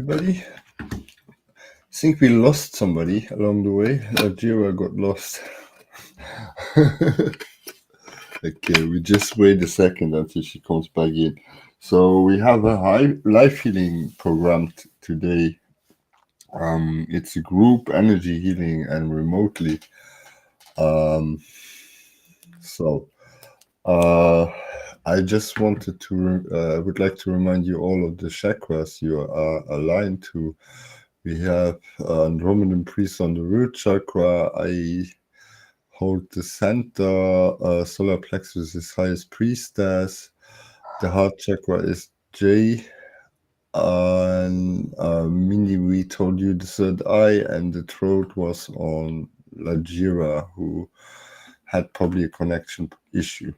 everybody. I think we lost somebody along the way. Jira got lost. Okay, we just wait a second until she comes back in. So we have a life healing program today. It's a group energy healing and remotely. I just wanted to would like to remind you all of the chakras you are aligned to. We have Andromedan priest on the root chakra. I hold the center. Solar plexus is highest priestess. The heart chakra is J. And Mindy, we told you the third eye, and the throat was on Lajira, who had probably a connection issue.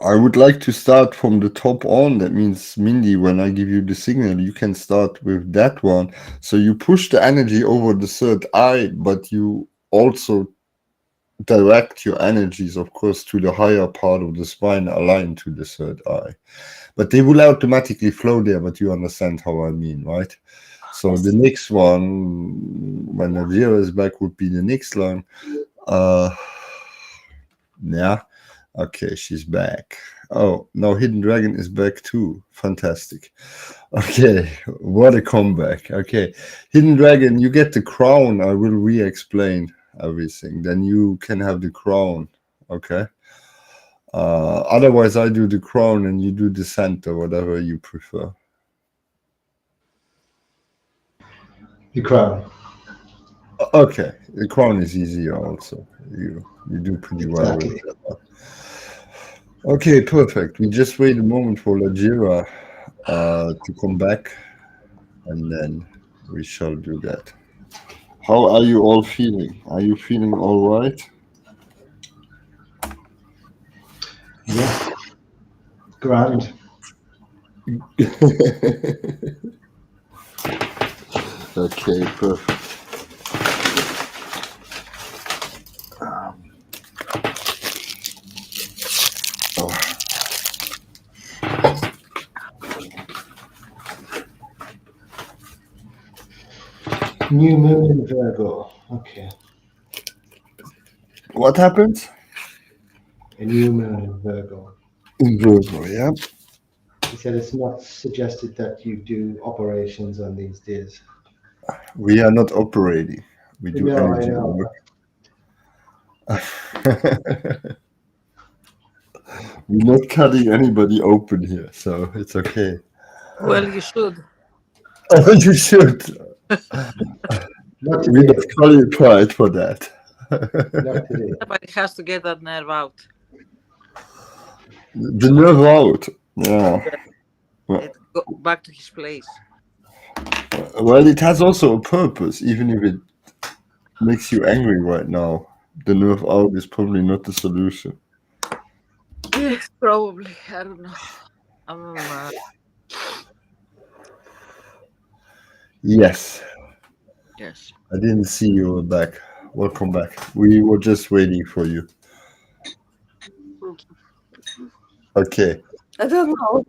I would like to start from the top on. That means, Mindy, when I give you the signal, you can start with that one. So you push the energy over the third eye, but you also direct your energies, of course, to the higher part of the spine aligned to the third eye. But they will automatically flow there, but you understand how I mean, right? So the next one, when Najira is back, would be the next line. Yeah. Okay, she's back. Oh, now Hidden Dragon is back too. Fantastic. Okay, what a comeback. Okay, Hidden Dragon, you get the crown. I will re-explain everything. Then you can have the crown. Okay. Otherwise, I do the crown and you do the center, whatever you prefer. The crown. Okay, the crown is easier also. You do pretty well with that. Okay, perfect. We just wait a moment for Lajira to come back, and then we shall do that. How are you all feeling? Are you feeling all right? Yeah. Grand. Okay, perfect. New moon in Virgo. Okay. What happens? A new moon in Virgo. In Virgo, yeah. He said it's not suggested that you do operations on these days. We are not operating. We do No, I energy know. work. We're not cutting anybody open here, so it's okay. Well, you should. Oh, you should. Not We're today. not qualified for that. Not today. Somebody has to get that nerve out. The nerve out. Yeah. It go back to his place. Well, it has also a purpose, even if it makes you angry right now. The nerve out is probably not the solution. Yes, probably. I don't know. Yes. Yes. I didn't see you were back. Welcome back. We were just waiting for you. Okay. I don't know.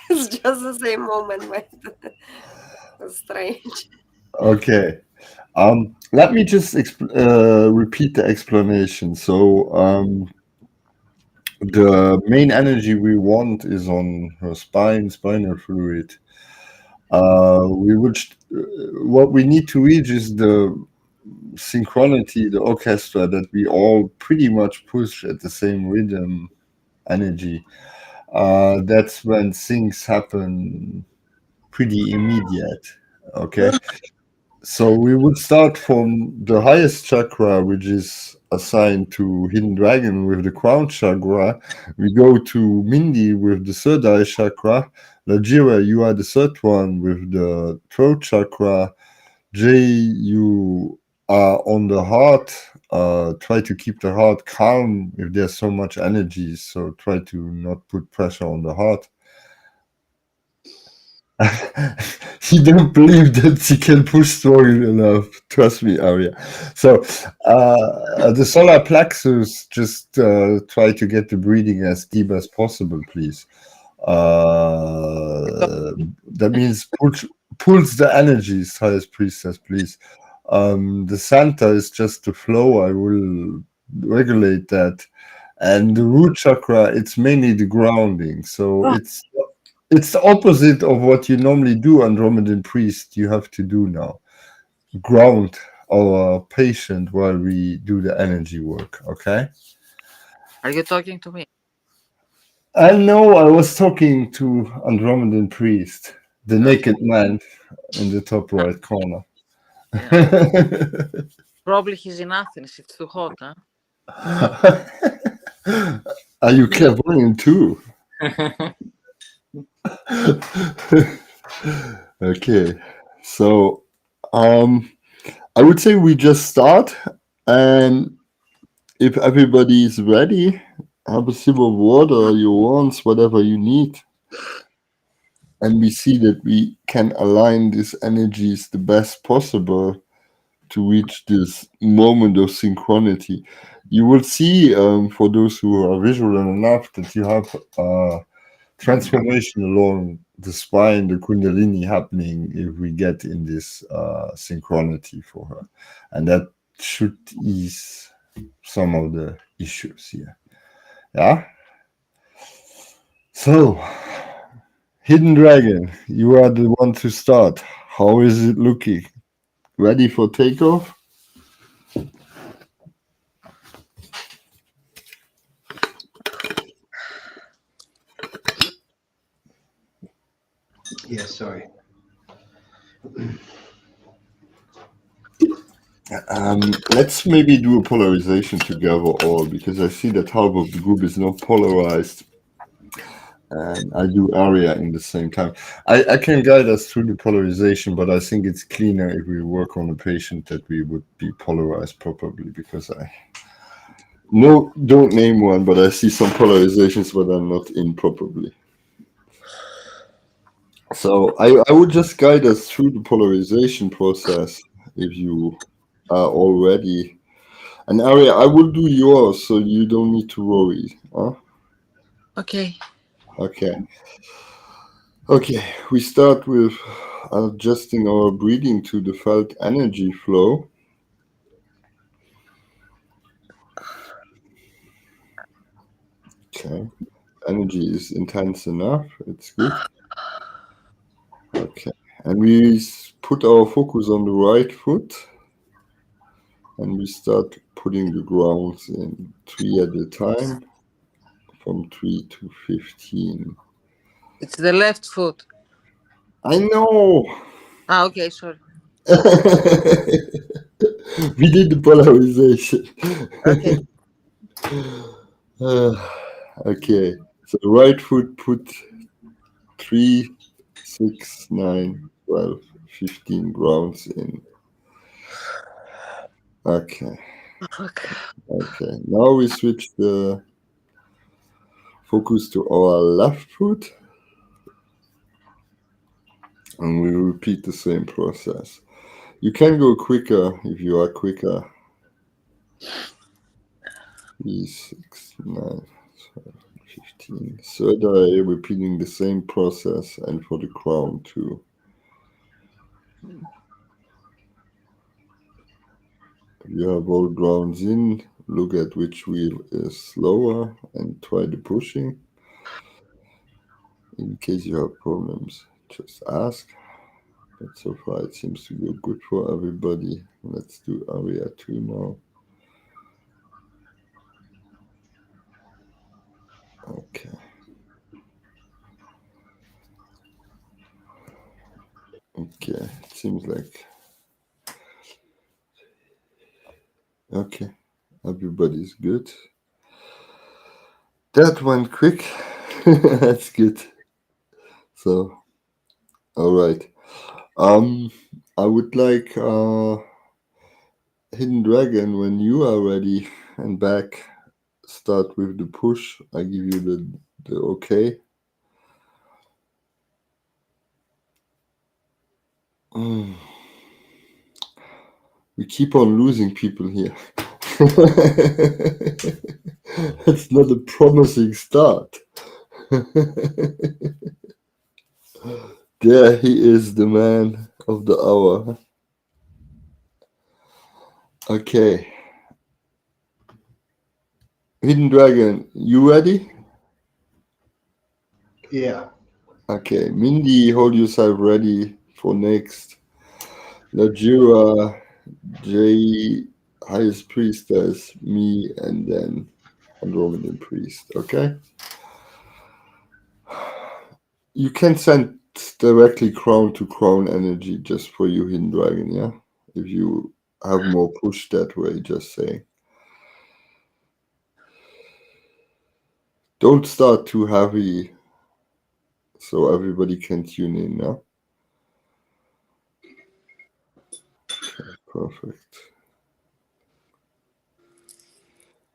It's just the same moment, but it's strange. Okay. Let me just repeat the explanation. So the main energy we want is on her spinal fluid. What we need to reach is the synchronity, the orchestra that we all pretty much push at the same rhythm, energy. That's when things happen pretty immediate. Okay. So we would start from the highest chakra, which is assigned to Hidden Dragon with the crown chakra. We go to Mindy with the third eye chakra. Lajira, you are the third one with the throat chakra. Jay, you are on the heart. Try to keep the heart calm if there's so much energy. So try to not put pressure on the heart. She don't believe that she can push strong enough. Trust me, Arya. So the solar plexus, just try to get the breathing as deep as possible, please. That means pulls the energies, highest priestess, please. The Santa is just the flow. I will regulate that. And the root chakra, it's mainly the grounding. So it's the opposite of what you normally do, Andromedan priest. You have to do now. Ground our patient while we do the energy work. Okay. Are you talking to me? I know I was talking to Andromedan priest, the naked man in the top right corner. Probably he's in Athens. It's too hot, huh? Are you clairvoyant too? Okay, so I would say we just start, and if everybody is ready, have a sip of water, your wants, whatever you need, and we see that we can align these energies the best possible to reach this moment of synchronity. You will see, for those who are visual enough, that you have transformation along the spine, the kundalini happening if we get in this synchronity for her. And that should ease some of the issues here. Yeah? So, Hidden Dragon, you are the one to start. How is it looking? Ready for takeoff? Yes, sorry. Let's maybe do a polarization together all, because I see that half of the group is not polarized, and I do area in the same time. I can guide us through the polarization, but I think it's cleaner if we work on a patient that we would be polarized properly, because don't name one, but I see some polarizations but I'm not in properly. So I would just guide us through the polarization process if you are already an area. I will do yours, so you don't need to worry. Huh? Okay. Okay, we start with adjusting our breathing to the felt energy flow. Okay, energy is intense enough. It's good. Okay, and we put our focus on the right foot, and we start putting the grounds in 3 at a time, from 3 to 15. It's the left foot. I know. Okay, sorry. We did the polarization. Okay. Okay, so the right foot put 3, 6, 9, 12, 15 grounds in. Okay. Now we switch the focus to our left foot, and we repeat the same process. You can go quicker if you are quicker. 3, 6, 9, 12, 15. Third eye, repeating the same process, and for the crown too. If you have all grounds in, look at which wheel is slower and try the pushing. In case you have problems, just ask. But so far it seems to go good for everybody. Let's do area 2 now. Okay. Okay, it seems like... Okay, everybody's good. That went quick. That's good. So, all right. I would like Hidden Dragon, when you are ready and back, start with the push. I give you the okay. We keep on losing people here. That's not a promising start. There he is, the man of the hour. Okay. Hidden Dragon, you ready? Yeah. Okay. Mindy, hold yourself ready for next. Najira, Jay, Highest Priestess, me, and then Andromedan Priest. Okay? You can send directly crown to crown energy just for you, Hidden Dragon, yeah? If you have more push that way, just saying. Don't start too heavy so everybody can tune in now. Okay, perfect.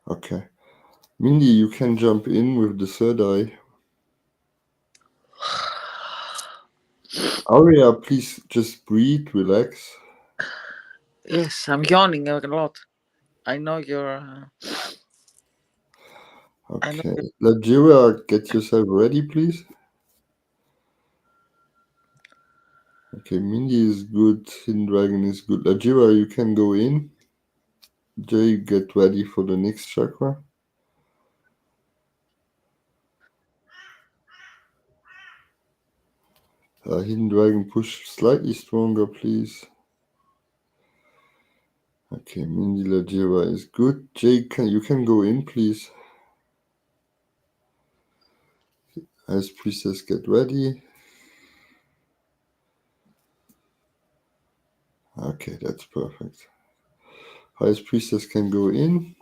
Okay. Mindy, you can jump in with the third eye. Aria, please just breathe, relax. Yes, I'm yawning a lot. I know you're. I know Okay. Lajira, get yourself ready, please. Okay, Mindy is good. Hidden Dragon is good. Lajira, you can go in. Jay, get ready for the next chakra. Hidden Dragon, push slightly stronger, please. Okay, Mindy Lajira is good. Jay, you can go in, please. As Priestess, get ready. Okay, that's perfect. Highest Priestess can go in.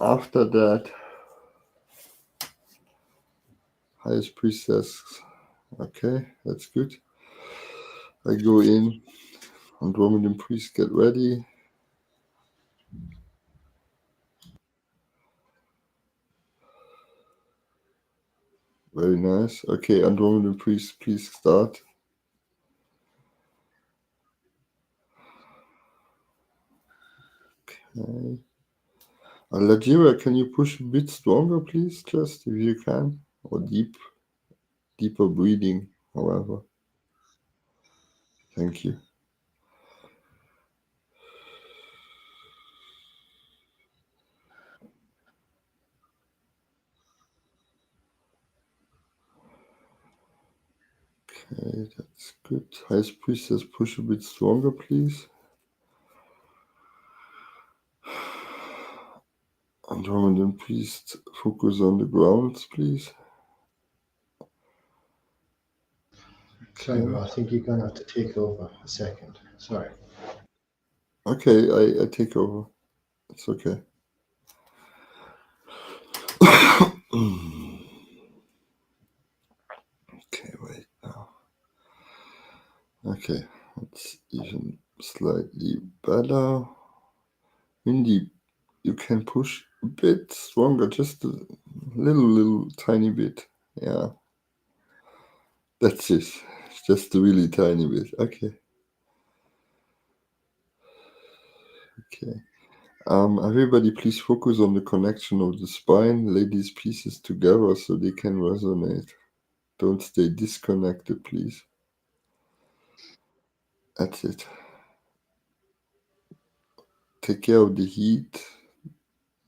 After that, Highest Priestess. Okay, that's good. I go in. Andromedan Priest, get ready. Very nice. Okay, Andromedan Priest, please start. Okay. Lajira, can you push a bit stronger, please? Just if you can. Or deeper breathing, however. Thank you. Okay, that's good. Highest Priestess, push a bit stronger, please. Andromedan Priest, focus on the grounds, please. Cliver, I think you're going to have to take over a second. Sorry. Okay, I take over. It's okay. Okay, wait now. Okay, it's even slightly better. Mindy, you can push a bit stronger, just a little tiny bit. Yeah, that's it. Just a really tiny bit. Okay. Okay. Everybody, please focus on the connection of the spine. Lay these pieces together so they can resonate. Don't stay disconnected, please. That's it. Take care of the heat.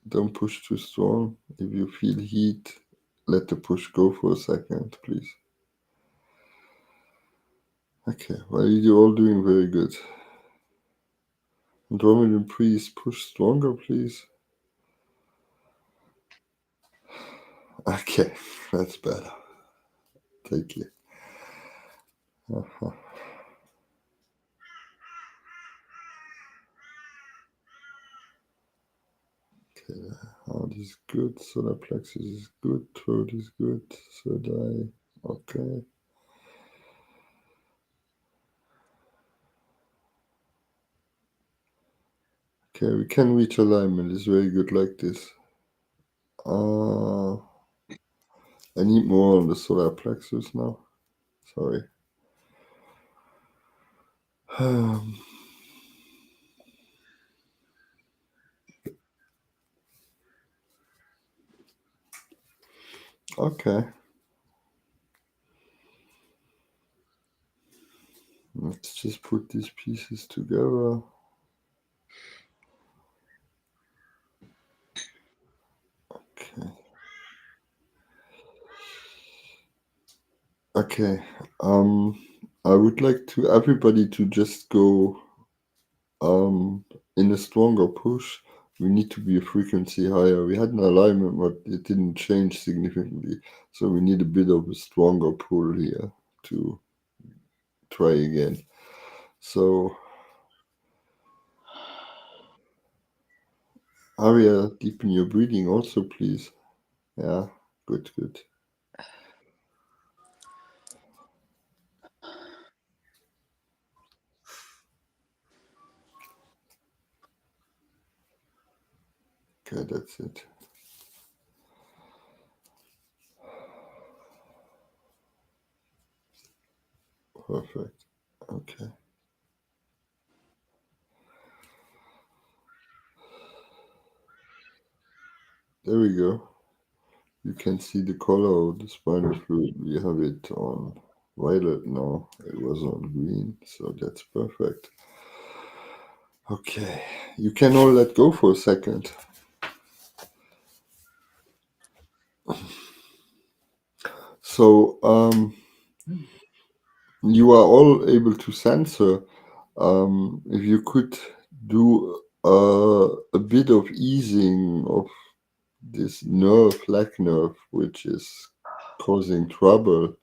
Don't push too strong. If you feel heat, let the push go for a second, please. Okay, well, you're all doing very good. Andromedan Priest, push stronger, please. Okay, that's better. Take it. Uh-huh. Okay, heart is good, solar plexus is good, throat is good, third eye, okay. Okay, we can reach alignment, it's very good like this. I need more on the solar plexus now. Sorry. Okay. Let's just put these pieces together. Okay. Okay. I would like to everybody to just go in a stronger push. We need to be a frequency higher. We had an alignment, but it didn't change significantly. So we need a bit of a stronger pull here to try again. So Aria, deepen your breathing also, please. Yeah, good. Okay, that's it. Perfect. Okay. There we go. You can see the color of the spinal fluid. We have it on violet now. It was on green, so that's perfect. Okay, you can all let go for a second. So you are all able to censor. If you could do a bit of easing of this nerve, leg nerve, which is causing trouble,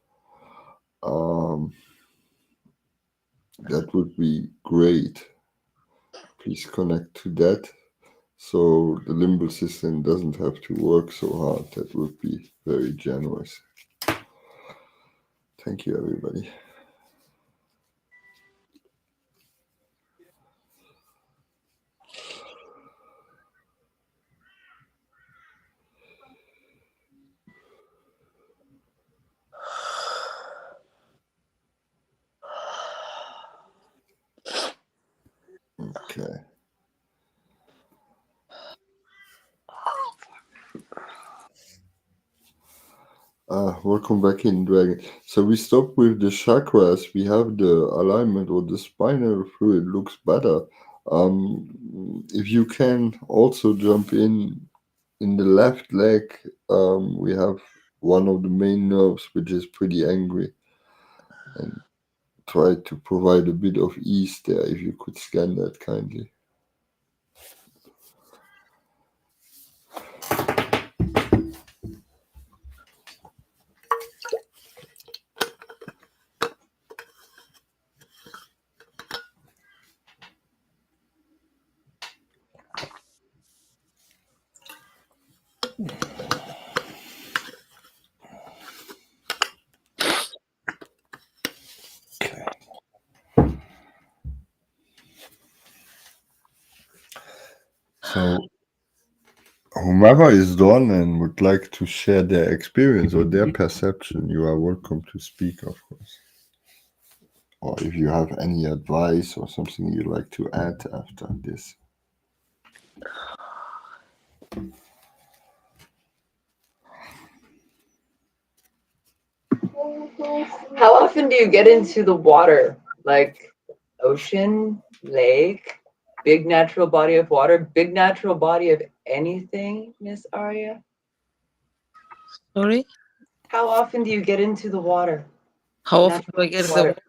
that would be great. Please connect to that, so the limbal system doesn't have to work so hard. That would be very generous. Thank you, everybody. Okay. Welcome back in, Dragon. So we stopped with the chakras. We have the alignment, or the spinal fluid looks better. If you can also jump in the left leg, we have one of the main nerves, which is pretty angry, and try to provide a bit of ease there. If you could scan that kindly. Okay. So, whomever is done and would like to share their experience or their perception, you are welcome to speak, of course. Or if you have any advice or something you'd like to add after this. How often do you get into the water? Like ocean, lake, big natural body of water, big natural body of anything, Miss Aria? Sorry? How often do you get into the water? How often do Natural I get the water. water?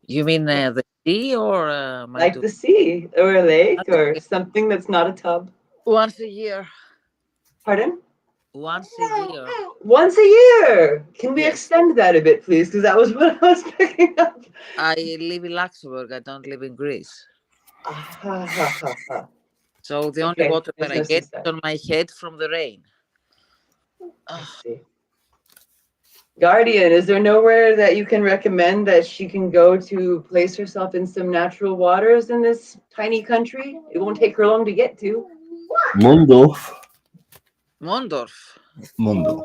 You mean the sea or Like the sea or a lake or Okay. something that's not a tub? Once a year. Pardon? Once a year. Once a year. Can we Yes. extend that a bit, please? Because that was what I was picking up. I live in Luxembourg. I don't live in Greece. So the only Okay, water that there's I no get is seaside. on my head from the rain. I see. Guardian, is there nowhere that you can recommend that she can go to place herself in some natural waters in this tiny country? It won't take her long to get to. Mondorf. Mondorf. Mondorf.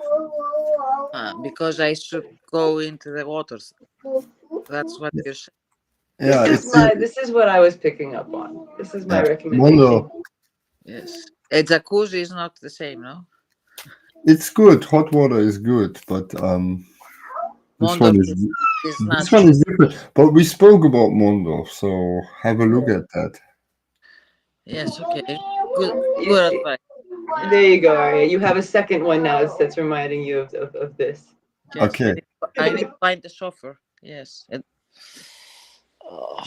Because I should go into the waters. That's what you're saying. Yeah, This is what I was picking up on. This is my yeah, recommendation. Mondorf. Yes. A jacuzzi is not the same, no? It's good. Hot water is good, but this one Mondorf is is not this one good. is different. But we spoke about Mondo, so have a look at that. Yes, okay. Good, You good see, advice. Yes, there you go, Arya. You have a second one now that's reminding you of this. yes. Okay. I need to find the chauffeur. Yes. Oh,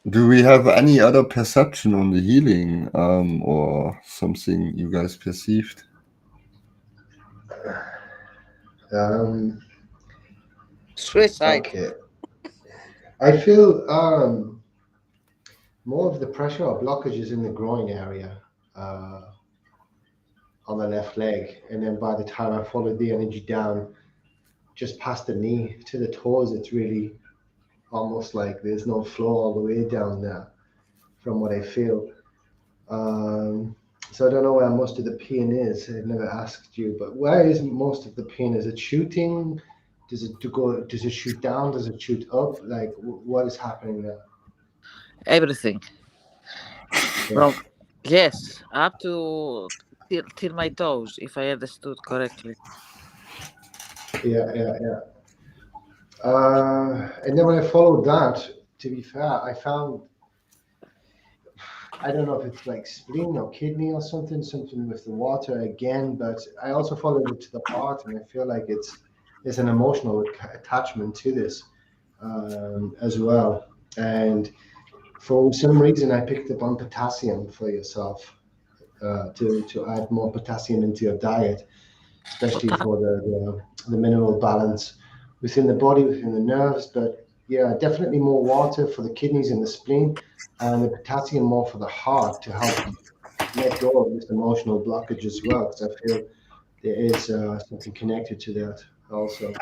Do we have any other perception on the healing, or something you guys perceived? Um, suicide. okay. I feel more of the pressure or blockages in the groin area on the left leg, and then by the time I followed the energy down just past the knee to the toes, it's really almost like there's no flow all the way down there from what I feel. So I don't know where most of the pain is. I've never asked you, but where is most of the pain? Is it shooting? Does it go? Does it shoot down? Does it shoot up? Like what is happening there? Everything. Yeah, From yes, up to till my toes, if I understood correctly. yeah. And then when I followed that, to be fair, I found, I don't know if it's like spleen or kidney or something with the water again, but I also followed it to the heart, and I feel like there's an emotional attachment to this as well. And for some reason, I picked up on potassium for yourself to add more potassium into your diet, especially for the mineral balance within the body, within the nerves. But yeah, definitely more water for the kidneys and the spleen, and the potassium more for the heart to help let go of this emotional blockage as well. Because I feel there is something connected to that also.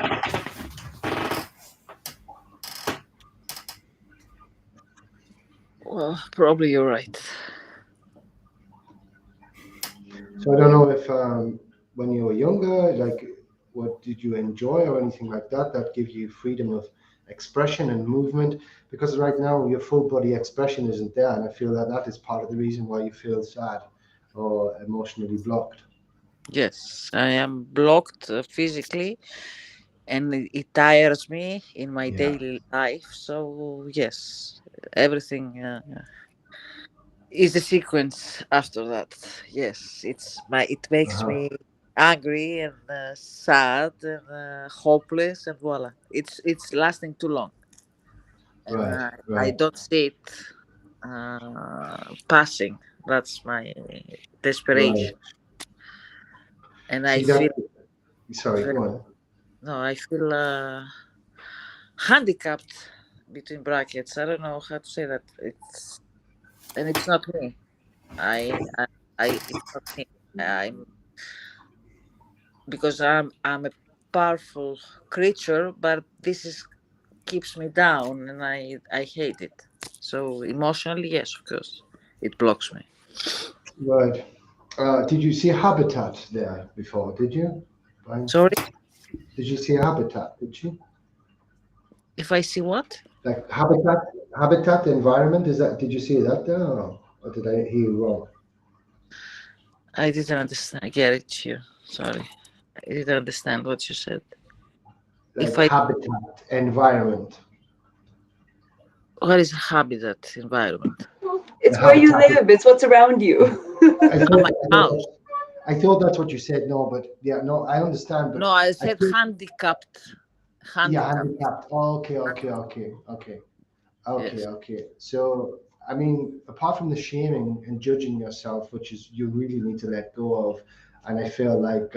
Well, probably you're right. So I don't know if when you were younger, like what did you enjoy or anything like that that gives you freedom of expression and movement? Because right now your full body expression isn't there, and I feel that that is part of the reason why you feel sad or emotionally blocked. Yes, I am blocked physically, and it tires me in my Yeah. daily life. So yes, everything is a sequence after that. Yes, it makes Uh-huh. me angry and sad and hopeless, and voila, it's lasting too long, and Right. I Right. don't see it passing. That's my Right. desperation, and I See feel that? Sorry. Go on. no, I feel handicapped between brackets. I don't know how to say that. It's not me. I, it's not me. I'm because I'm a powerful creature, but this is keeps me down, and I hate it. So emotionally, yes, of course, it blocks me. Right. Did you see habitat there before? Did you? By any Sorry, chance? Did you see habitat? Did you? if I see what Like habitat environment, is that, did you see that there, or did I hear you wrong? I didn't understand. I get it, you. Sorry, I didn't understand what you said. If Like I habitat environment, What is habitat environment? the It's where you habitat. live. It's what's around you. I Ah, my thought house. I thought that's what you said. No, but yeah, no, I understand. But No, I I said think, handicapped. yeah, Handicapped. handicapped. Oh, Yes. okay. So I mean, apart from the shaming and judging yourself, which is you really need to let go of, and I feel like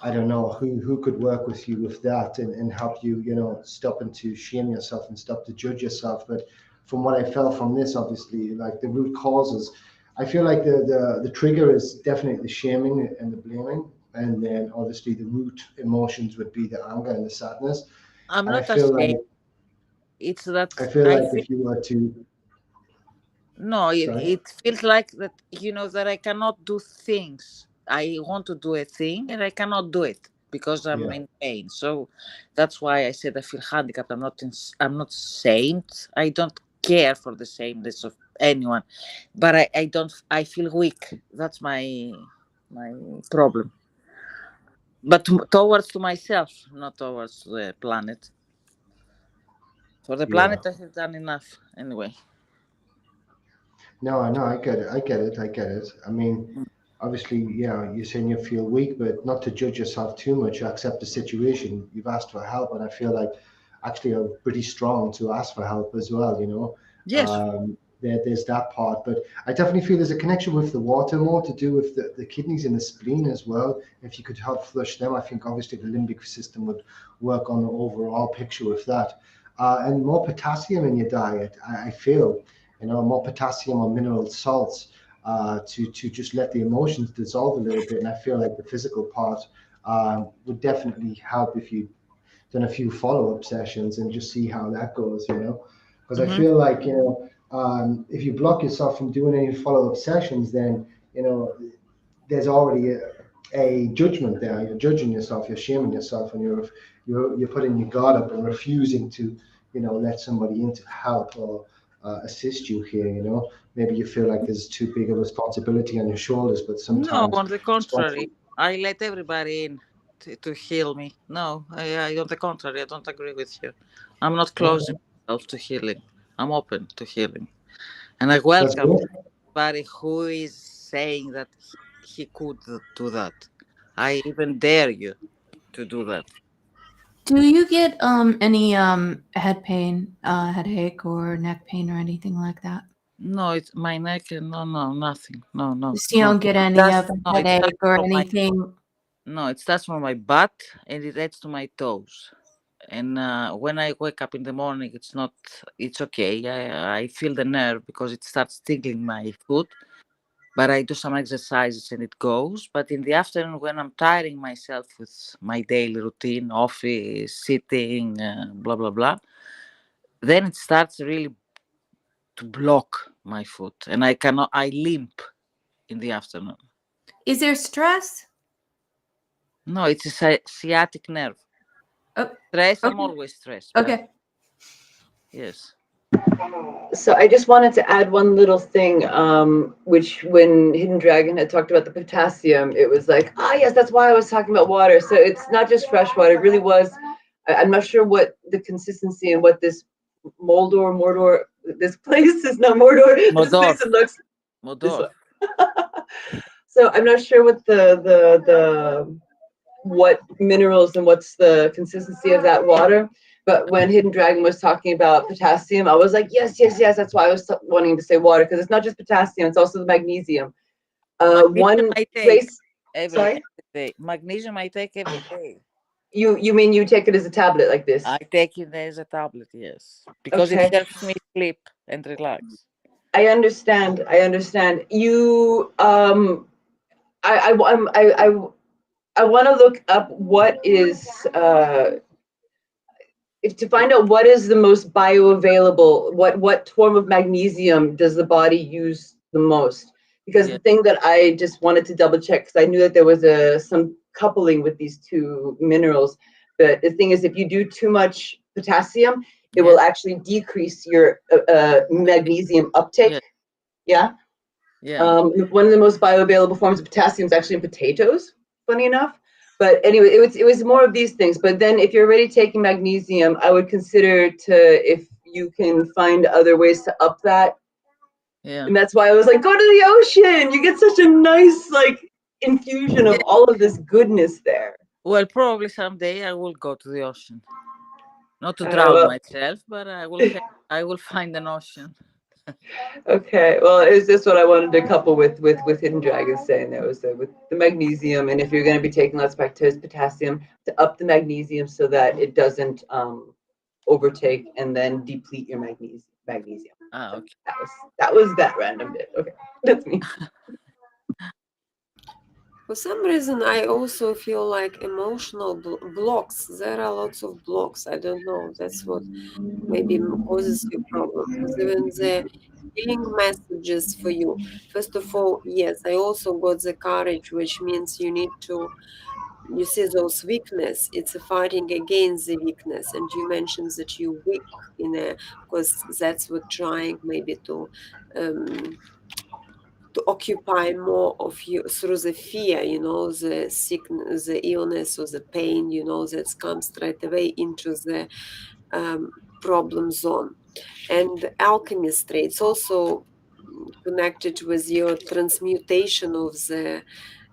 I don't know who could work with you with that and help you, stop and to shame yourself and stop to judge yourself. But from what I felt from this, obviously, like the root causes, I feel like the trigger is definitely the shaming and the blaming. And then obviously the root emotions would be the anger and the sadness. I'm And I not feel ashamed. like It's that I feel I like feel if you were to, no, sorry, it feels like that, that I cannot do things. I want to do a thing and I cannot do it because I'm yeah, in pain. So that's why I said I feel handicapped. I'm not saint. I don't care for the sameness of anyone. But I don't I feel weak. That's my problem. but towards to myself, not towards the planet. For the Yeah. planet, I have done enough anyway. No, I know. I get it. I get it. I get it. I mean, Mm. obviously, yeah, you're saying you feel weak, but not to judge yourself too much. You accept the situation. You've asked for help, and I feel like actually I'm pretty strong to ask for help as well. Yes. There's that part, but I definitely feel there's a connection with the water more to do with the kidneys and the spleen as well. If you could help flush them, I think obviously the limbic system would work on the overall picture with that. And more potassium in your diet, I feel, more potassium or mineral salts to just let the emotions dissolve a little bit. And I feel like the physical part would definitely help if you done a few follow-up sessions and just see how that goes. Because I Hmm. feel like, if you block yourself from doing any follow-up sessions, then, there's already a judgment there. You're judging yourself, you're shaming yourself, and you're putting your guard up and refusing to, let somebody in to help or assist you here. Maybe you feel like there's too big a responsibility on your shoulders, but No, sometimes on the contrary, I let everybody in to heal me. No, on the contrary, I don't agree with you. I'm not okay, closing myself to healing. I'm open to healing, and I that's welcome good. anybody who is saying that he could do that. I even dare you to do that. Do you get any head pain, headache, or neck pain, or anything like that? No, it's my neck. No, no, nothing. No, no, So you no. don't get any That's of a no. It starts headache or from my anything? no. It starts from my butt and it heads to my toes. And when I wake up in the morning, it's not. It's okay. I feel the nerve because it starts tingling my foot. But I do some exercises and it goes. But in the afternoon, when I'm tiring myself with my daily routine, office, sitting, blah blah blah, then it starts really to block my foot, and I cannot. I limp in the afternoon. Is there stress? No, it's a sciatic nerve. Oh, Stress. I'm okay. always stressed, but Okay. yes. So I just wanted to add one little thing, which when Hidden Dragon had talked about the potassium, it was like, ah, yes, that's why I was talking about water. So it's not just fresh water. It really was. I'm not sure what the consistency and what this Mordor, this place is not Mordor. This Modor. place it looks this Modor. way. So I'm not sure what the what minerals and what's the consistency of that water. But when Hidden Dragon was talking about potassium, I was like, yes, yes, yes. That's why I was wanting to say water, because it's not just potassium; it's also the magnesium. Magnesium One I take place. every Sorry, day. Magnesium I take every day. you mean you take it as a tablet like I this? take it as a tablet, yes, because it Okay, helps me sleep and relax. I understand. I understand. You I want to look up what is if to find out what is the most bioavailable, what form of magnesium does the body use the most? Because Yeah, the thing that I just wanted to double check, because I knew that there was some coupling with these two minerals, but the thing is, if you do too much potassium, it yeah, will actually decrease your magnesium uptake. yeah, Yeah. yeah. One of the most bioavailable forms of potassium is actually in potatoes, funny enough. But anyway, it was more of these things. But then if you're already taking magnesium, I would consider to, if you can find other ways to up that. Yeah. And that's why I was like, go to the ocean. You get such a nice infusion Yeah. of all of this goodness there. Well, probably someday I will go to the ocean. Not to drown Well, myself, but I will find an ocean. okay, well, it's just what I wanted to couple with Hidden Dragons saying there was with the magnesium, and if you're going to be taking lots of potassium, to up the magnesium so that it doesn't overtake and then deplete your magnesium. Ah, So okay. that was that random bit. Okay, that's me. For some reason, I also feel like emotional blocks. There are lots of blocks. I don't know. That's what maybe causes your problem. Because even the healing messages for you, first of all, yes, I also got the courage, which means you need to. You see those weakness. It's a fighting against the weakness, and you mentioned that you weak in a because that's what trying maybe to. Um, to occupy more of you through the fear, the sickness, the illness or the pain, that comes straight away into the problem zone. And alchemist traits also connected with your transmutation of the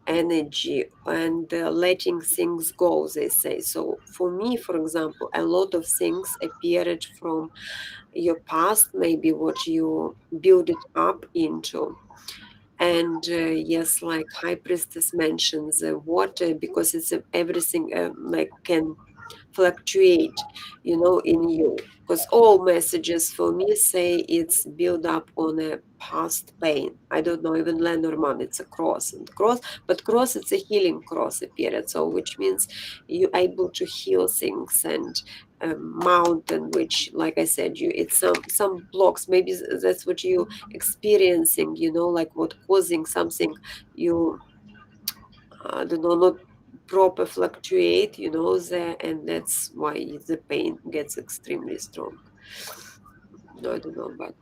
energy and letting things go, they say. So for me, for example, a lot of things appeared from your past, maybe what you build it up into. And yes, like High Priestess mentions, water, because it's everything like can fluctuate, in you. Because all messages for me say it's built up on a past pain. I don't know, even Lenormand, it's a cross and cross, but cross, it's a healing cross period. So which means you're able to heal things and mountain, which, like I said, it's some blocks. Maybe that's what you experiencing, like what causing something you I don't know, not proper fluctuate, there, and that's why the pain gets extremely strong. No, I don't know, but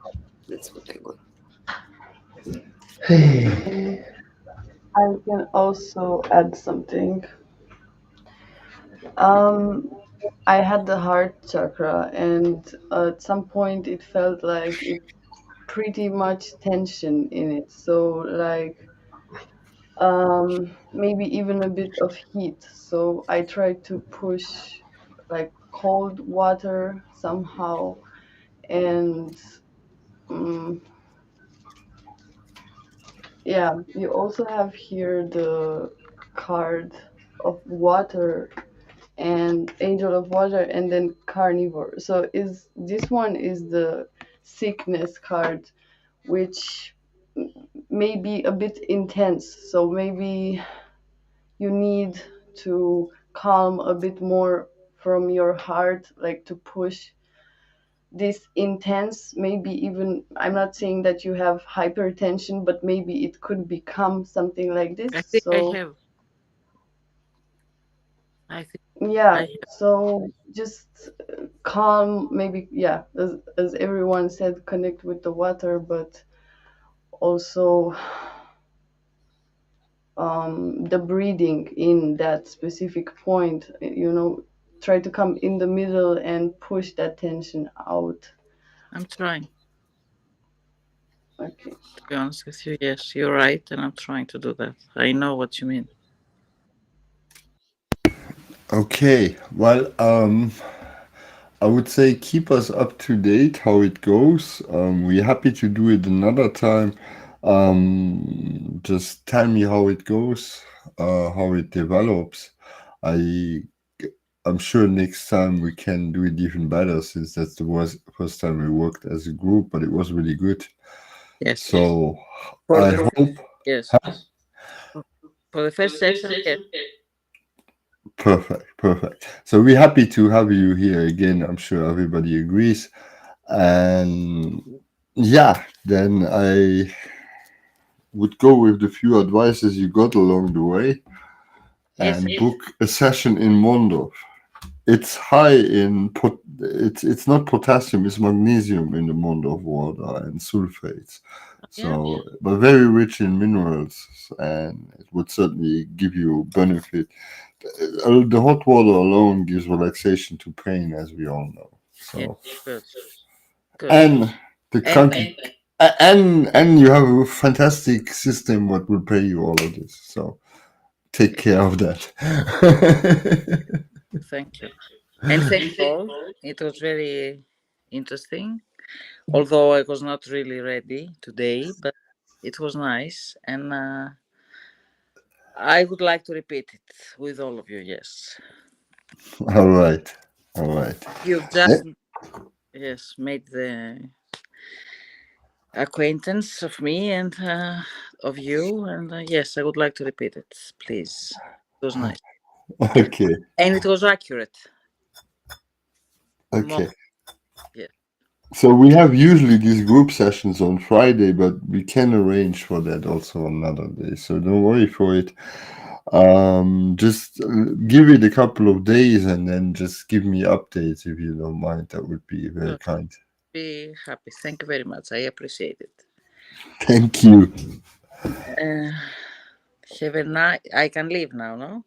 that's what I got. I can also add something. Um, I had the heart chakra, and at some point it felt like it pretty much tension in it. So like maybe even a bit of heat. So I tried to push like cold water somehow, and um, yeah, you also have here the card of water and angel of water and then carnivore. So is this one is the sickness card, which may be a bit intense. So maybe you need to calm a bit more from your heart, like to push this intense, maybe even, I'm not saying that you have hypertension, but maybe it could become something like this. I think I So have. I think I yeah, have. so just calm, maybe, yeah, as everyone said, connect with the water, but also the breathing in that specific point, try to come in the middle and push that tension out. I'm trying. Okay. To be honest with you, yes, you're right, and I'm trying to do that. I know what you mean. Okay, well, I would say keep us up to date how it goes. We're happy to do it another time. Just tell me how it goes, how it develops. I I'm sure next time we can do it even better, since that's the first time we worked as a group, but it was really good. Yes. So For I the hope. yes. For the first session, yes. Perfect, perfect. So we're happy to have you here again. I'm sure everybody agrees. And yeah, then I would go with the few advices you got along the way Yes. and book a session in Mondorf. It's high in it's not potassium, it's magnesium in the Mondorf water and sulfates. Yeah. So, but very rich in minerals, and it would certainly give you benefit. The hot water alone gives relaxation to pain, as we all know. Yeah. So, Good. Good. and the And cranky, and you have a fantastic system what will pay you all of this. So take care of that. thank you. And thank you all. It was very interesting. Although I was not really ready today, but it was nice. And I would like to repeat it with all of you. Yes. All right, all right. You've Yeah. just, yes, made the acquaintance of me and of you. And yes, I would like to repeat it, please. It was nice. Okay, And it was accurate. okay. Yeah. So we have usually these group sessions on Friday, but we can arrange for that also another day. So don't worry for it. Just give it a couple of days and then just give me updates if you don't mind. That would be very kind. Be happy. Thank you very much. I appreciate it. Thank you. Have a night. I can leave now, no?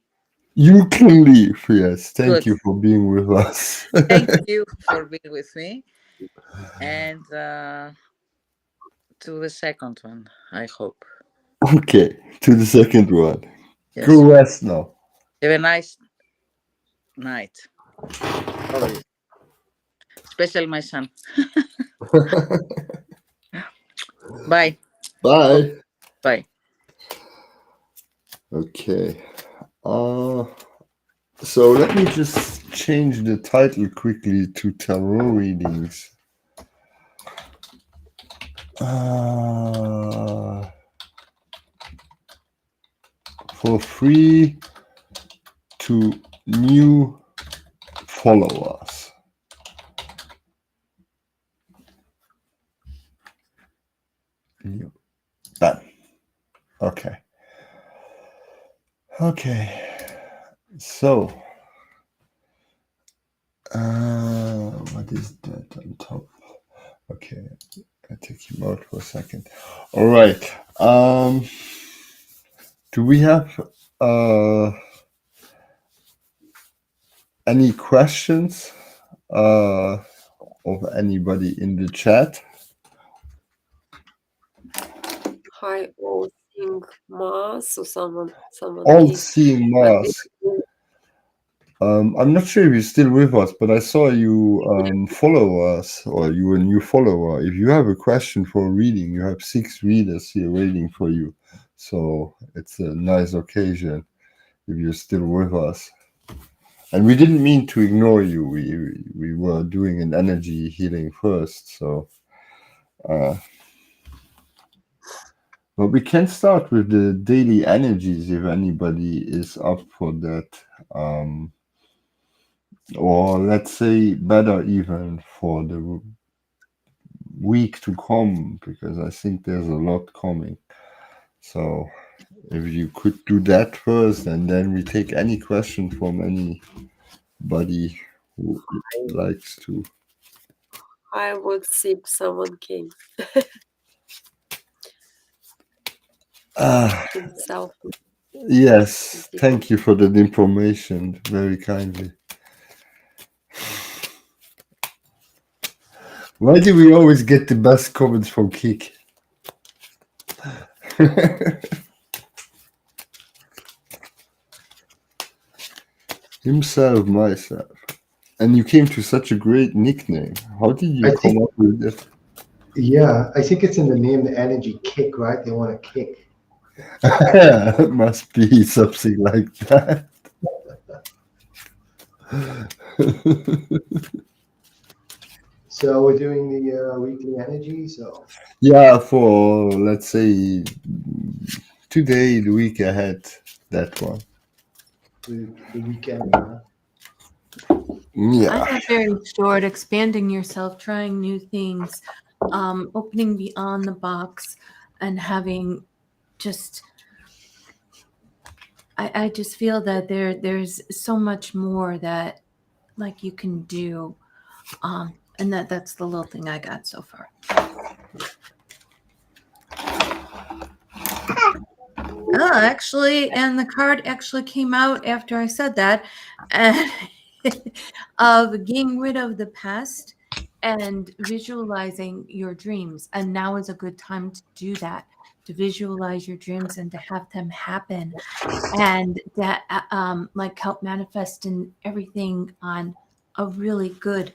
You can leave. Yes. Thank Good. you for being with us. Thank you for being with me. And to the second one, I hope. Okay. To the second one. Yes. Go rest now. Have a nice night. All. Especially my son. Bye. Bye. Bye. Okay. So let me just change the title quickly to tarot readings. For free to new followers. New. Done. Okay. Okay. So, what is that on top? Okay, I take him out for a second. All right. Do we have any questions of anybody in the chat? Hi, all seeing Mars, so someone All came. seeing But Mars. I'm not sure if you're still with us, but I saw you follow us, or you were a new follower. If you have a question for a reading, you have 6 readers here waiting for you. So it's a nice occasion if you're still with us. And we didn't mean to ignore you. We were doing an energy healing first. So, but we can start with the daily energies if anybody is up for that. Or let's say better even for the week to come, because I think there's a lot coming. So if you could do that first, and then we take any question from anybody who likes to. I would see if someone came himself. Yes, thank you for that information, very kindly. Why do we always get the best comments from Kik? Himself, myself. And you came to such a great nickname. How did you I come think, up with it? yeah, I think it's in the name, the energy kick, right? They want to kick. It must be something like that. So we're doing the weekly energy. So Yeah, for let's say today, the week ahead, that one. the weekend, huh? I Yeah. got very short, expanding yourself, trying new things, opening beyond the box, and having just. I just feel that there's so much more that like you can do, and that's the little thing I got so far. Oh, actually, and the card actually came out after I said that, and of getting rid of the past and visualizing your dreams. And now is a good time to do that, to visualize your dreams and to have them happen, and that like help manifest in everything on a really good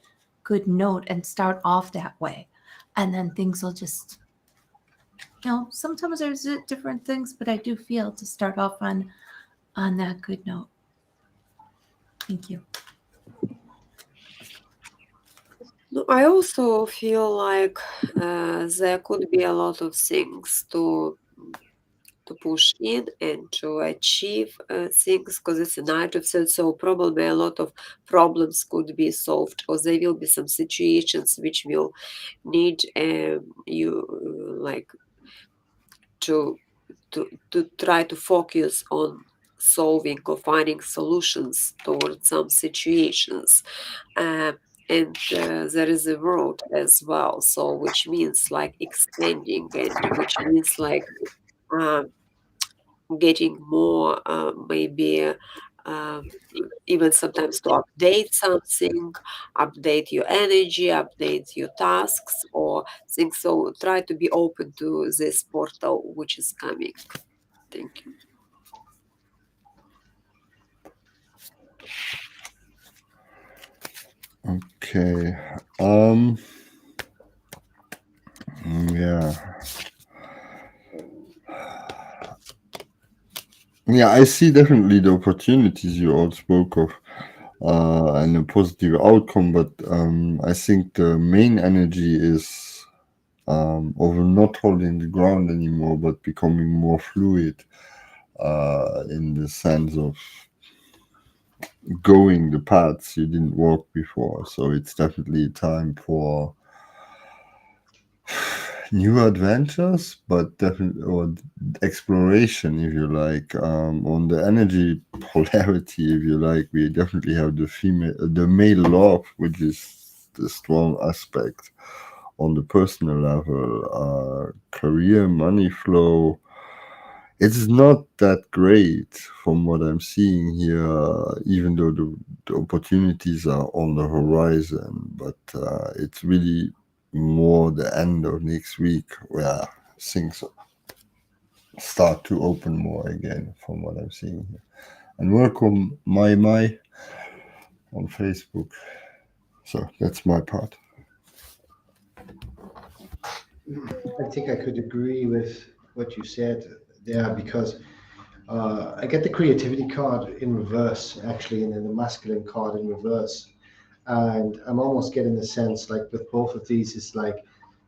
note and start off that way, and then things will just sometimes there's different things, but I do feel to start off on that good note. Thank you. No, I also feel like there could be a lot of things to push in and to achieve things, because it's a night of sense, so probably a lot of problems could be solved, or there will be some situations which will need you like to try to focus on solving or finding solutions towards some situations. And there is a road as well, so which means like expanding, and which means like getting more, maybe even sometimes to update something, update your energy, update your tasks or things. So try to be open to this portal which is coming. Thank you. Okay. Yeah. Yeah, I see definitely the opportunities you all spoke of, and a positive outcome, but I think the main energy is of not holding the ground anymore, but becoming more fluid, in the sense of going the paths you didn't walk before. So it's definitely time for new adventures, but definitely or exploration, if you like. On the energy polarity, if you like, we definitely have the male love, which is the strong aspect on the personal level. Career, money flow. It's not that great from what I'm seeing here, even though the opportunities are on the horizon. But it's really more the end of next week where things start to open more again, from what I'm seeing here. And welcome my on Facebook. So that's my part. I think I could agree with what you said there because I get the creativity card in reverse, actually, and then the masculine card in reverse. And I'm almost getting the sense, like with both of these, it's like,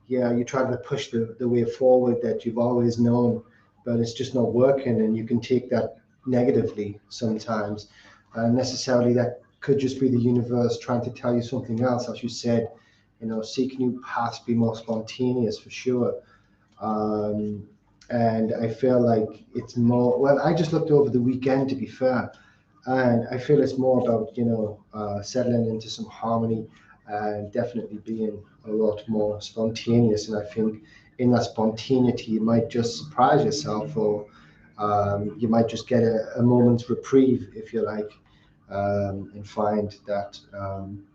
yeah, you're trying to push the way forward that you've always known, but it's just not working. And you can take that negatively sometimes. And necessarily, that could just be the universe trying to tell you something else. As you said, seek new paths, be more spontaneous for sure. Um, and I feel like it's more, well, I just looked over the weekend to be fair, and I feel it's more about, settling into some harmony and definitely being a lot more spontaneous. And I think in that spontaneity, you might just surprise yourself, or you might just get a moment's reprieve, if you like, and find that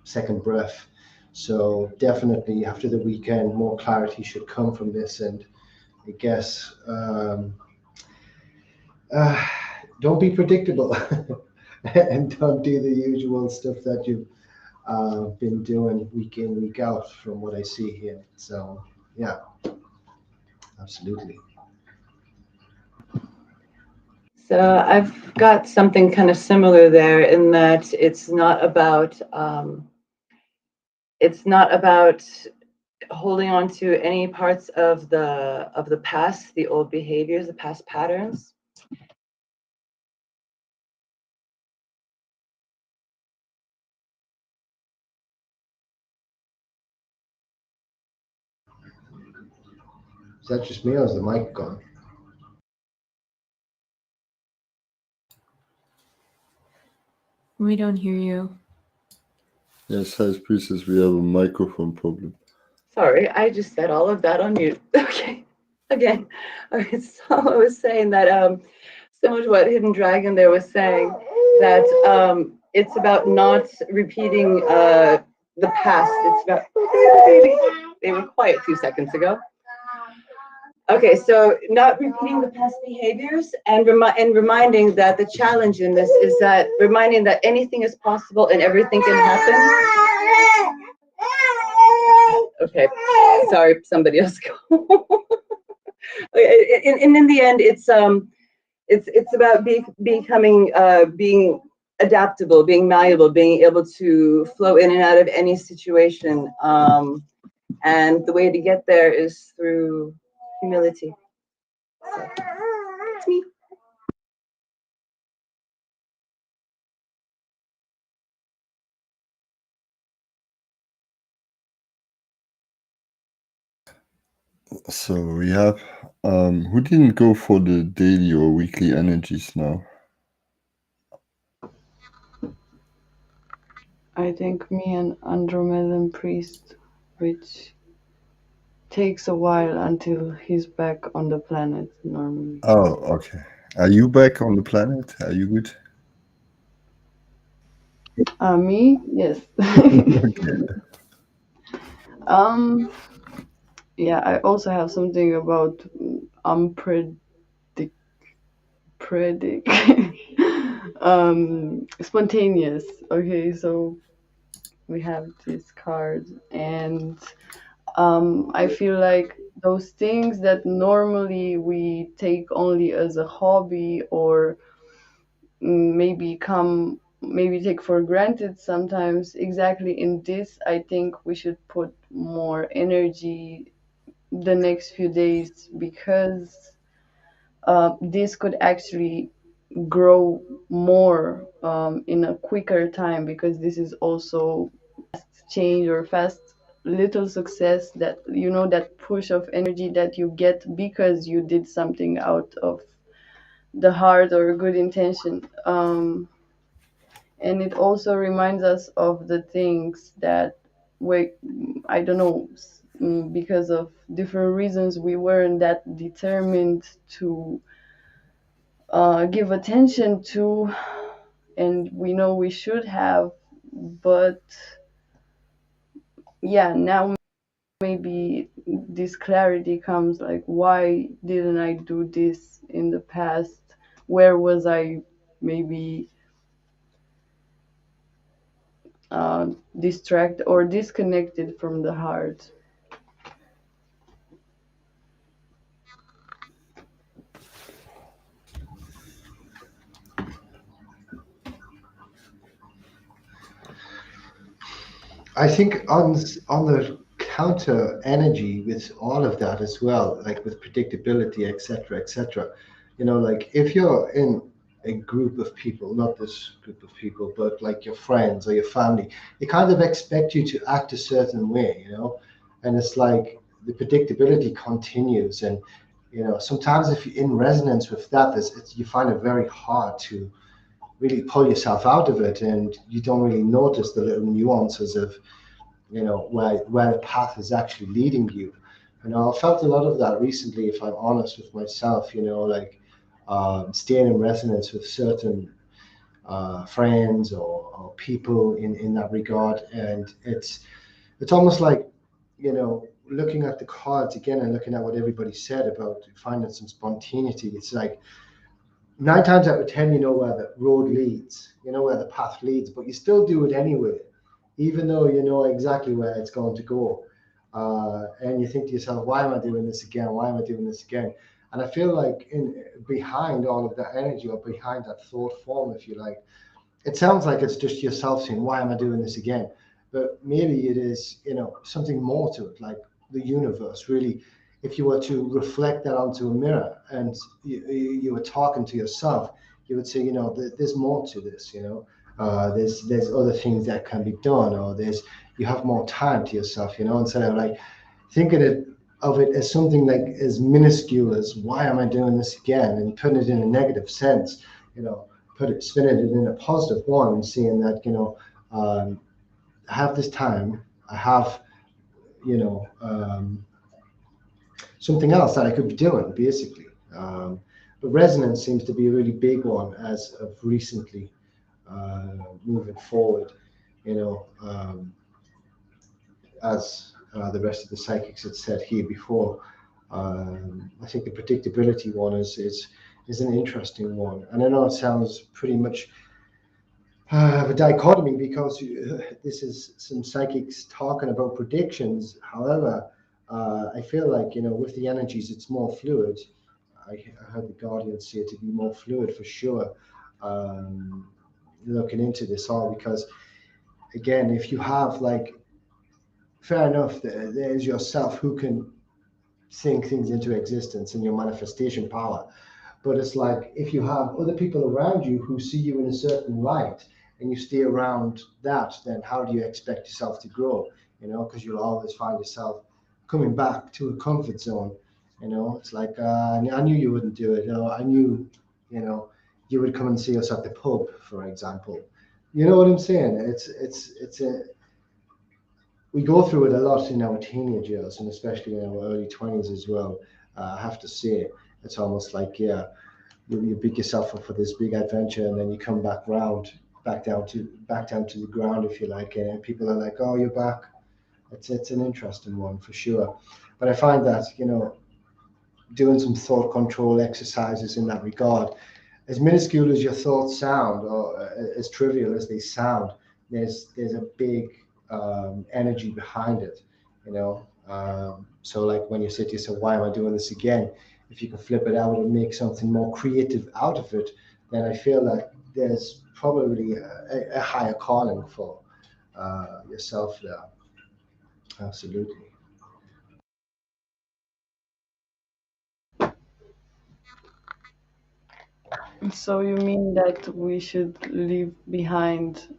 second breath. So definitely after the weekend, more clarity should come from this. And I guess uh, don't be predictable and don't do the usual stuff that you've been doing week in, week out, from what I see here. So, yeah, absolutely. So I've got something kind of similar there in that it's not about holding on to any parts of the past, the old behaviors, the past patterns. Is that just me or is the mic gone? We don't hear you. Yes, High Priestess, we have a microphone problem. Sorry, I just said all of that on mute. Okay, again. All right, so I was saying that similar to what Hidden Dragon there was saying, that it's about not repeating the past. It's about they were quiet 2 seconds ago. Okay, so not repeating the past behaviors and reminding that the challenge in this is that reminding that anything is possible and everything can happen. Okay, sorry, somebody else go. In the end, it's about being adaptable, being malleable, being able to flow in and out of any situation. And the way to get there is through humility. So, it's me. So we have who didn't go for the daily or weekly energies now? I think me and Andromedan Priest, which takes a while until he's back on the planet normally. Oh, okay. Are you back on the planet? Are you good? Me? Yes. Okay. um, yeah, I also have something about unpredict predict spontaneous. Okay, so we have this card, and I feel like those things that normally we take only as a hobby or maybe take for granted sometimes, exactly in this I think we should put more energy the next few days, because this could actually grow more in a quicker time, because this is also change or fast little success, that that push of energy that you get because you did something out of the heart or good intention. And it also reminds us of the things that we, I don't know, because of different reasons we weren't that determined to give attention to, and we know we should have. But yeah, now maybe this clarity comes, like, why didn't I do this in the past? Where was I maybe distracted or disconnected from the heart? I think on the counter energy with all of that as well, like with predictability, etc., etc. Like if you're in a group of people, not this group of people, but like your friends or your family, they kind of expect you to act a certain way, and it's like the predictability continues, and sometimes if you're in resonance with that, you find it very hard to really pull yourself out of it, and you don't really notice the little nuances of where the path is actually leading you. I felt a lot of that recently, if I'm honest with myself. Like staying in resonance with certain friends or people in that regard, and it's almost like looking at the cards again and looking at what everybody said about finding some spontaneity. It's like 9 times out of 10, you know where the road leads, you know where the path leads, but you still do it anyway, even though you know exactly where it's going to go. And you think to yourself, why am I doing this again? Why am I doing this again? And I feel like in behind all of that energy, or behind that thought form, if you like, it sounds like it's just yourself saying, why am I doing this again? But maybe it is, something more to it, like the universe really. If you were to reflect that onto a mirror, and you were talking to yourself, you would say, there's more to this, there's other things that can be done, or you have more time to yourself, instead of like thinking of it as something like as minuscule as, why am I doing this again, and putting it in a negative sense, you know, spinning it in a positive one, and seeing that, I have this time, I have, you know, something else that I could be doing, basically. But resonance seems to be a really big one as of recently, moving forward, you know, as the rest of the psychics had said here before. I think the predictability one is an interesting one, and I know it sounds pretty much a dichotomy, because this is some psychics talking about predictions. However, I feel like, with the energies, it's more fluid. I heard the Guardian say it to be more fluid for sure. Um, Looking into this all, because again, if you have like, fair enough, there's yourself who can sing things into existence and your manifestation power. But it's like, if you have other people around you who see you in a certain light, and you stay around that, then how do you expect yourself to grow? Because you'll always find yourself coming back to a comfort zone. It's like, I knew you wouldn't do it. I knew, you know, you would come and see us at the pub, for example. You know what I'm saying? It's a we go through it a lot in our teenage years, and especially in our early 20s as well. I have to say, it's almost like, yeah, you big yourself up for this big adventure, and then you come back round, back down to the ground, if you like, and people are like, "Oh, you're back." It's an interesting one for sure. But I find that, doing some thought control exercises in that regard, as minuscule as your thoughts sound, or as trivial as they sound, there's a big energy behind it, you know. So like when you say to yourself, "Why am I doing this again?" If you can flip it out and make something more creative out of it, then I feel like there's probably a higher calling for yourself there. Absolutely. So you mean that we should leave behind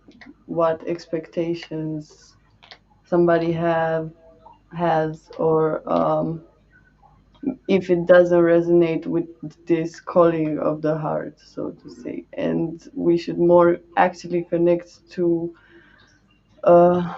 what expectations somebody has, or if it doesn't resonate with this calling of the heart, so to say, and we should more actually connect to uh,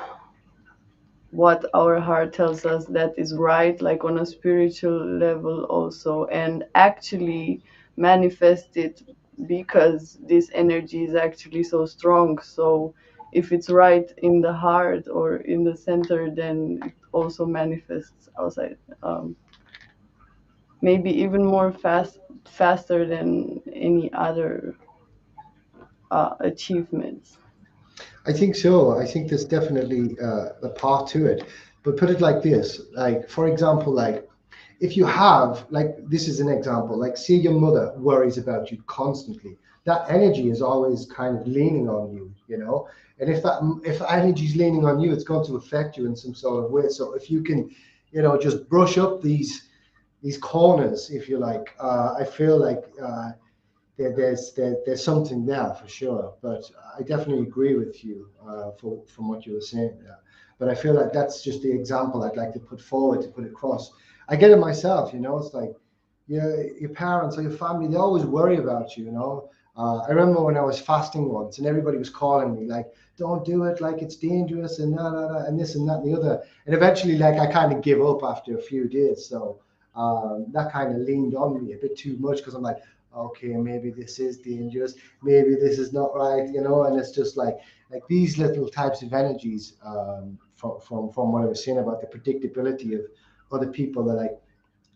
what our heart tells us that is right, like on a spiritual level also, and actually manifest it, because this energy is actually so strong. So if it's right in the heart or in the center, then it also manifests outside. Maybe even more faster than any other achievements. I think so. I think there's definitely a part to it. But put it like this, like for example, like if you have, like, this is an example, like say your mother worries about you constantly, that energy is always kind of leaning on you, and if that energy is leaning on you, it's going to affect you in some sort of way. So if you can, just brush up these corners, if you like, I feel like there's something there for sure. But I definitely agree with you from what you were saying there. But I feel like that's just the example I'd like to put forward, to put across. I get it myself. It's like your parents or your family, they always worry about you. I remember when I was fasting once, and everybody was calling me like, "Don't do it, like it's dangerous," and and this and that and the other. And eventually, like, I kind of give up after a few days. So that kind of leaned on me a bit too much, because I'm like, okay, maybe this is dangerous, maybe this is not right. And it's just like these little types of energies, from what I was saying about the predictability of other people. That like,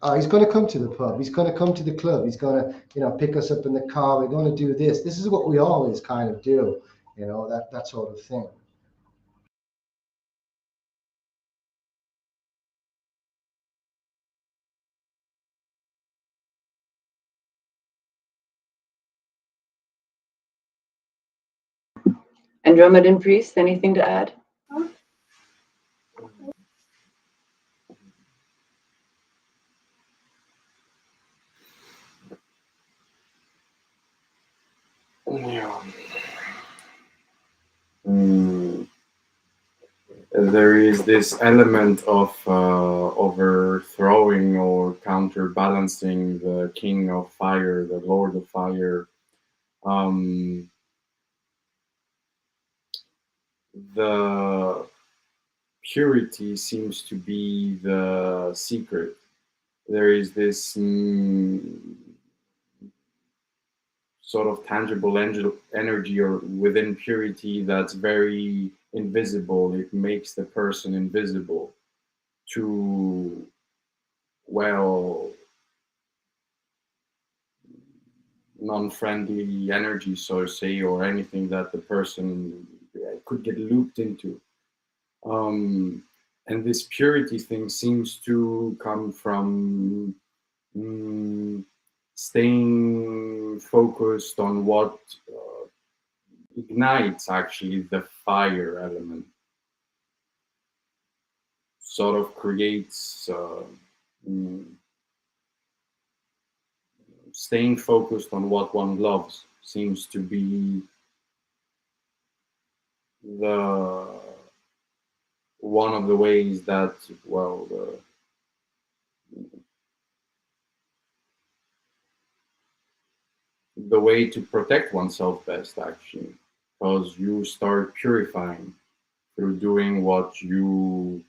oh, he's going to come to the pub, he's going to come to the club, he's going to pick us up in the car, we're going to do this is what we always kind of do, that sort of thing. Andromedan priest, anything to add? Yeah. Mm, there is this element of overthrowing or counterbalancing the king of fire, the lord of fire. Um, the purity seems to be the secret. There is this sort of tangible energy or within purity that's very invisible. It makes the person invisible to, well, non-friendly energy, so to say, or anything that the person could get looped into. Um, and this purity thing seems to come from staying focused on what ignites actually the fire element, sort of creates mm, staying focused on what one loves seems to be the one of the ways that, well, the way to protect oneself best, actually, because you start purifying through doing what you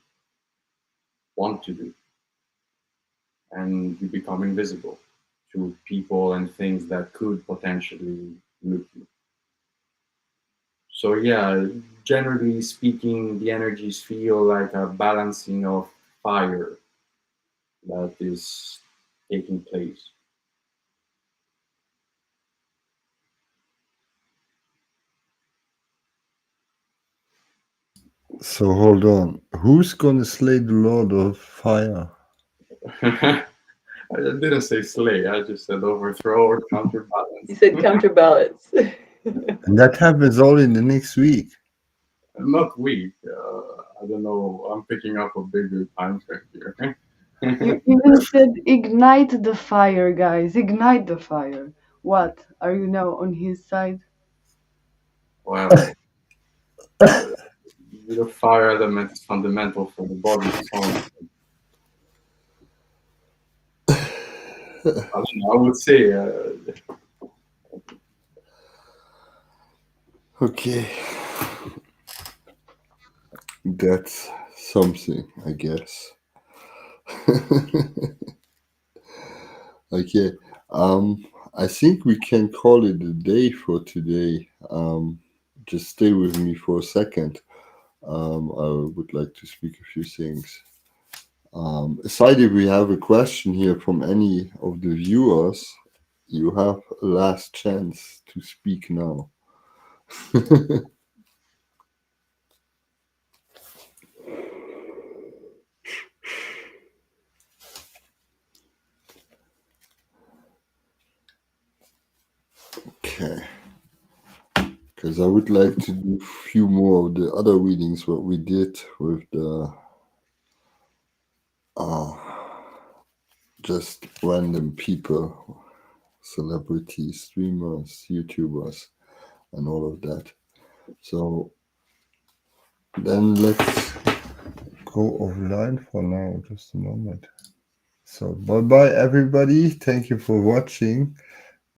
want to do, and you become invisible to people and things that could potentially loot you. So yeah, generally speaking, the energies feel like a balancing of fire that is taking place. So hold on. Who's gonna slay the Lord of Fire? I didn't say slay, I just said overthrow or counterbalance. You said counterbalance. And that happens all in the next week. Not weak. I don't know. I'm picking up a bigger time frame here. You even said ignite the fire, guys. Ignite the fire. What? Are you now on his side? Well, the fire element is fundamental for the body, soul. I would say, Okay. That's something, I guess. Okay. I think we can call it a day for today. Just stay with me for a second. I would like to speak a few things. Aside if we have a question here from any of the viewers, you have a last chance to speak now. Okay. Because I would like to do a few more of the other readings what we did with the just random people, celebrities, streamers, YouTubers, and all of that. So then let's go offline for now, just a moment. So bye bye everybody. Thank you for watching.